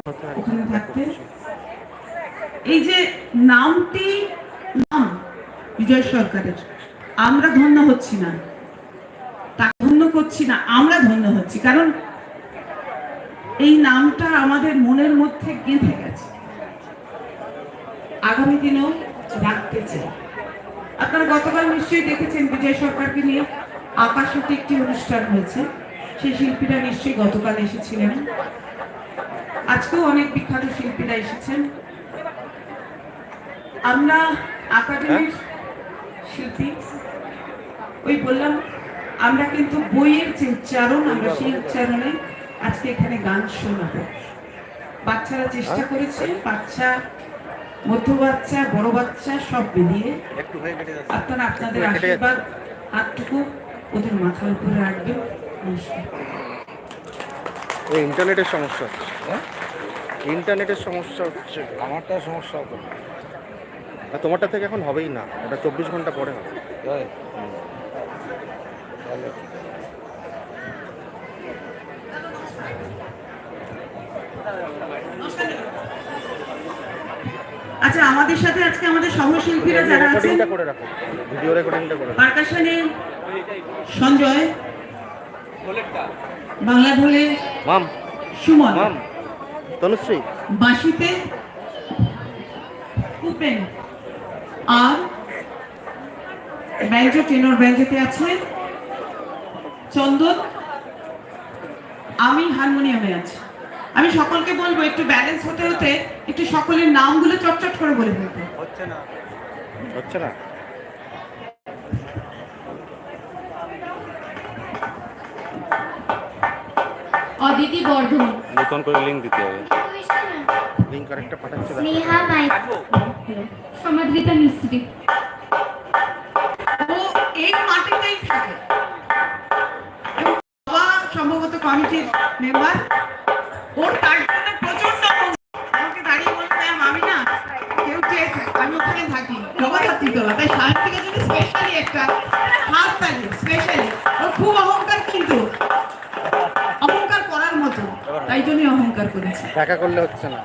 ওখানে থাকতে এই যে নামটি নাম বিজয় সরকারের, আমরা ধন্য হচ্ছি না, তা ধন্য করছি না, আমরা ধন্য হচ্ছি, কারণ এই নামটা আমাদের মনের মধ্যে গেঁথে গেছে, আগামী দিনেও রাখতে চাই। আপনারা গতকাল নিশ্চয়ই দেখেছেন বিজয় সরকারকে নিয়ে আকাশতে একটি অনুষ্ঠান হয়েছে, সেই শিল্পীরা নিশ্চয়ই গতকাল এসেছিলেন, আজকেও অনেক বিখ্যাত শিল্পীরা এসেছেন। আমরা একাডেমির শিল্পী, ওই বললাম আমরা কিন্তু বইয়ের যে উচ্চারণ, আমরা সেই উচ্চারণে আজকে এখানে গান শোনাবো। বাচ্চারা চেষ্টা করেছে, বাচ্চা, মধ্য বাচ্চা, বড় বাচ্চা সব মিলিয়ে। আপনারা আপনাদের আশীর্বাদ হাতটুকু ওদের মাথার উপরে রাখবেন। ইন্টারনেটের সমস্যা হচ্ছে, ইন্টারনেটের সমস্যা হচ্ছে, আমারটা সমস্যা হতো না, তোমারটা থেকে এখন হবেই না, ওটা 24 ঘন্টা পরে হবে। আচ্ছা, আমাদের সাথে আজকে আমাদের সহশিল্পীরা যারা আছেন, করে রাখো, ভিডিও রেকর্ডিংটা করে রাখো। পারকাশনে সঞ্জয়, বাংলা ঢোলে মাম, সুমন, মাম, তনুশ্রী, বাঁশিতে উপেন, আর ব্যাঞ্জো, টেনর ব্যাঞ্জোতে আছে চন্দন, আমি হারমোনিয়ামে আছি। আমি সকলকে বলবো একটু ব্যালেন্স হতে হতে একটু সকলের নামগুলো চটচট করে বলে বলতে। হচ্ছে না, হচ্ছে না। অদিতি বর্ধমান, নতুন করে লিংক দিতে হবে, লিংক আরেকটা পাঠাচ্ছে। স্নেহা মাইক, সমাদৃতা মিস্ত্রি। ও এই মাটিতেই থাকে, বাবা সম্ভবত কমিটির মেম্বার, ওর তার জন্য প্রচন্ড আমাকে দাঁড়িয়ে বলতে, ম্যাম আমি না কেউ আমি ওখানে থাকি জগদ্ধাত্রী তোলা, তাই সাহিত্যিকের জন্য স্পেশালি একটা হাত তালি, স্পেশালি। ও খুব অহংকার, কিন্তু অহংকার করার মতো, তাই জন্যই অহংকার করেছে। দেখা করলে হচ্ছে না।